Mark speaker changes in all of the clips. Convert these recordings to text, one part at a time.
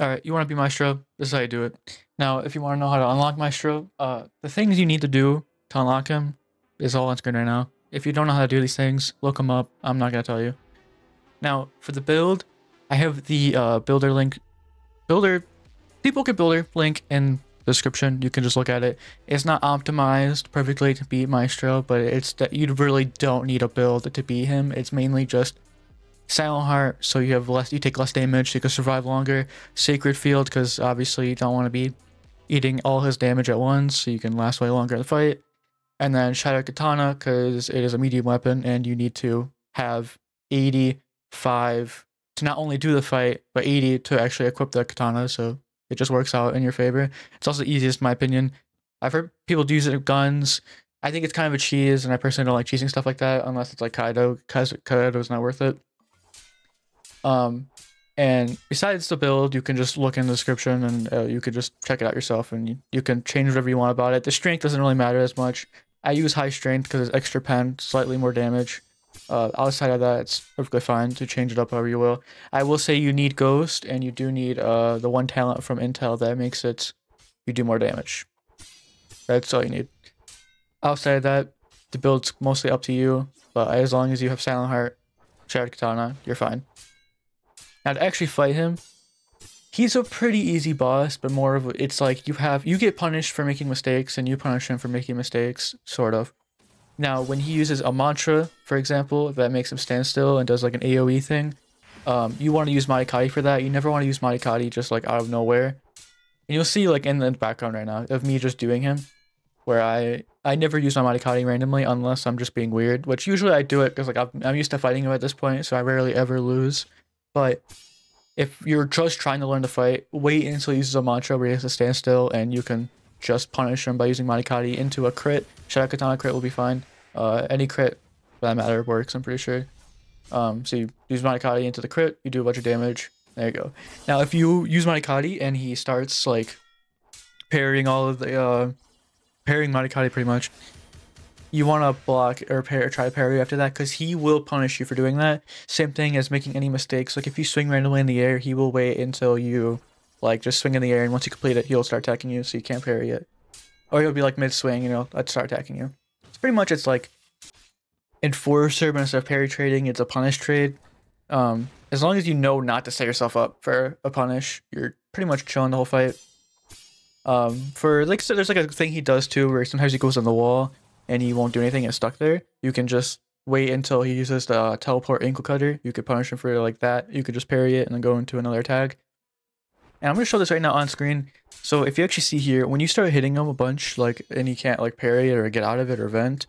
Speaker 1: Alright, you want to be Maestro? This is how you do it. Now, if you want to know how to unlock Maestro, the things you need to do to unlock him is all on screen right now. If you don't know how to do these things, look them up. I'm not going to tell you. Now, for the build, I have the builder link. People can builder link in the description. You can just look at it. It's not optimized perfectly to beat Maestro, but it's that you really don't need a build to beat him. It's mainly just Silent Heart, so you take less damage, so you can survive longer. Sacred Field, because obviously you don't want to be eating all his damage at once, so you can last way longer in the fight. And then Shattered Katana, because it is a medium weapon, and you need to have 85 to not only do the fight, but 80 to actually equip the katana, so it just works out in your favor. It's also the easiest, in my opinion. I've heard people use it with guns. I think it's kind of a cheese, and I personally don't like cheesing stuff like that, unless it's like Kaido, because Kaido is not worth it. And besides the build, you can just look in the description and you can just check it out yourself, and you can change whatever you want about it. The strength doesn't really matter as much. I use high strength because it's extra pen, slightly more damage. Outside of that, it's perfectly fine to change it up however you will. I will say you need Ghost, and you do need the one talent from Intel that makes it you do more damage. That's all you need. Outside of that, the build's mostly up to you, but as long as you have Silent Heart, Shattered Katana, you're fine. Now to actually fight him, he's a pretty easy boss, but more of it's like you get punished for making mistakes and you punish him for making mistakes, sort of. Now when he uses a mantra, for example, that makes him stand still and does like an AoE thing, you want to use Maikari for that. You never want to use Maikari just like out of nowhere. And you'll see like in the background right now of me just doing him, where I never use my Maikari randomly unless I'm just being weird, which usually I do it because like I'm used to fighting him at this point, so I rarely ever lose. But if you're just trying to learn to fight, wait until he uses a mantra where he has to stand still, and you can just punish him by using Manikari into a crit. Shadow Katana crit will be fine. Any crit, for that matter, works, I'm pretty sure. So you use Manikari into the crit, you do a bunch of damage. There you go. Now, if you use Manikari and he starts, like, parrying all of the, parrying Manikari pretty much, you want to block or try to parry after that, because he will punish you for doing that. Same thing as making any mistakes. Like if you swing randomly in the air, he will wait until you like just swing in the air, and once you complete it, he'll start attacking you, so you can't parry it. Or he'll be like mid-swing, you know, let's start attacking you. It's pretty much, it's like Enforcer, but instead of parry trading, it's a punish trade. As long as you know not to set yourself up for a punish, you're pretty much chilling the whole fight. For like, so there's like a thing he does too, where sometimes he goes on the wall and he won't do anything and it's stuck there. You can just wait until he uses the teleport ankle cutter. You could punish him for like that. You could just parry it and then go into another tag. And I'm going to show this right now on screen. So if you actually see here, when you start hitting him a bunch, like, and you can't like parry it or get out of it or vent,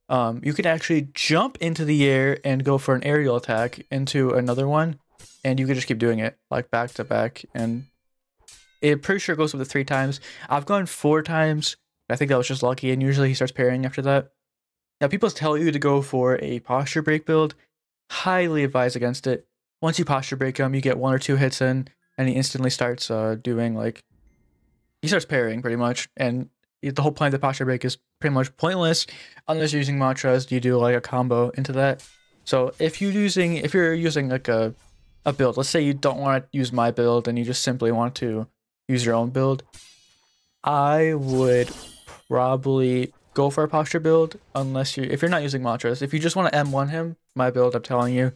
Speaker 1: you can actually jump into the air and go for an aerial attack into another one. And you can just keep doing it like back to back. And it pretty sure goes up to 3 times. I've gone 4 times. I think that was just lucky, and usually he starts parrying after that. Now, people tell you to go for a posture break build. Highly advise against it. Once you posture break him, you get 1 or 2 hits in, and he instantly starts doing like... He starts parrying, pretty much, and the whole point of the posture break is pretty much pointless unless you're using mantras. You do like a combo into that. So if you're using like a build, let's say you don't want to use my build and you just simply want to use your own build, I would probably go for a posture build if you're not using mantras. If you just want to M1 him, my build, I'm telling you,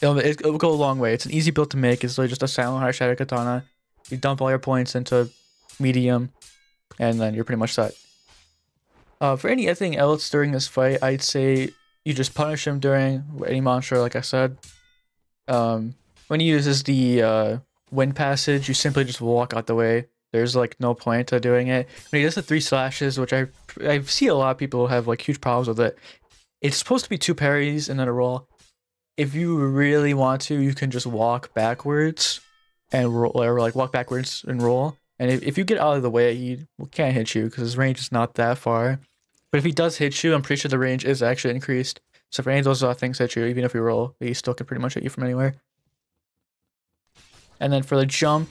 Speaker 1: it'll go a long way. It's an easy build to make. It's really just a Silent Heart Shadow Katana. You dump all your points into medium, and then you're pretty much set. For anything else during this fight, I'd say you just punish him during any mantra, like I said. When he uses the wind passage, you simply just walk out the way. There's like no point to doing it. When he does the 3 slashes, which I see a lot of people have like huge problems with it. It's supposed to be 2 parries and then a roll. If you really want to, you can just walk backwards and roll, or like walk backwards and roll. And if you get out of the way, he can't hit you because his range is not that far. But if he does hit you, I'm pretty sure the range is actually increased. So if any of those things hit you, even if you roll, he still can pretty much hit you from anywhere. And then for the jump,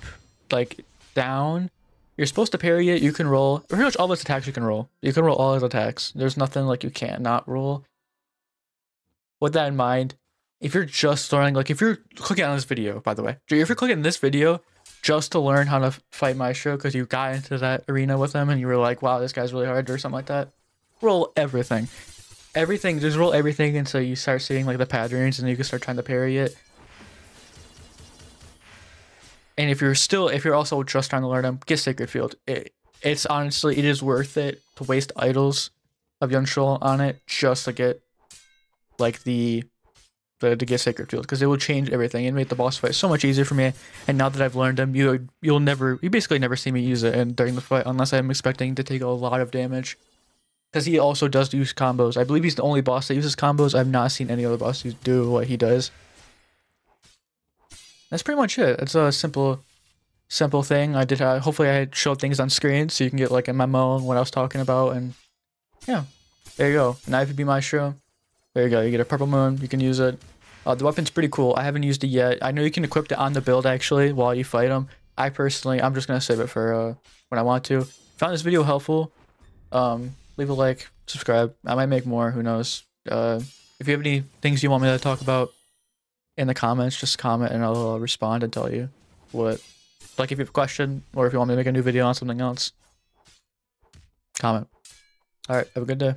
Speaker 1: like down, you're supposed to parry it. You can roll pretty much all his attacks. You can roll all his attacks. There's nothing like you can't not roll. With that in mind, if you're just starting, like if you're clicking on this video, by the way, if you're clicking this video, just to learn how to fight Maestro because you got into that arena with him and you were like, wow, this guy's really hard or something like that. Roll everything. Just roll everything until you start seeing like the patterns and you can start trying to parry it. And if you're also just trying to learn them, get Sacred Field. It's honestly, it is worth it to waste idols of Yunshul on it just to get like to get Sacred Field, because it will change everything and make the boss fight so much easier for me. And now that I've learned them, you basically never see me use it and during the fight unless I'm expecting to take a lot of damage. Because he also does use combos. I believe he's the only boss that uses combos. I've not seen any other bosses do what he does. That's pretty much it. It's a simple thing. I did. Hopefully, I showed things on screen so you can get like a memo on what I was talking about. And yeah, there you go. Now if you be Maestro, there you go. You get a purple moon. You can use it. The weapon's pretty cool. I haven't used it yet. I know you can equip it on the build actually while you fight him. I'm just gonna save it for when I want to. Found this video helpful. Leave a like, subscribe. I might make more, who knows. If you have any things you want me to talk about in the comments, just comment and I'll respond and tell you what. Like if you have a question or if you want me to make a new video on something else, comment. Alright, have a good day.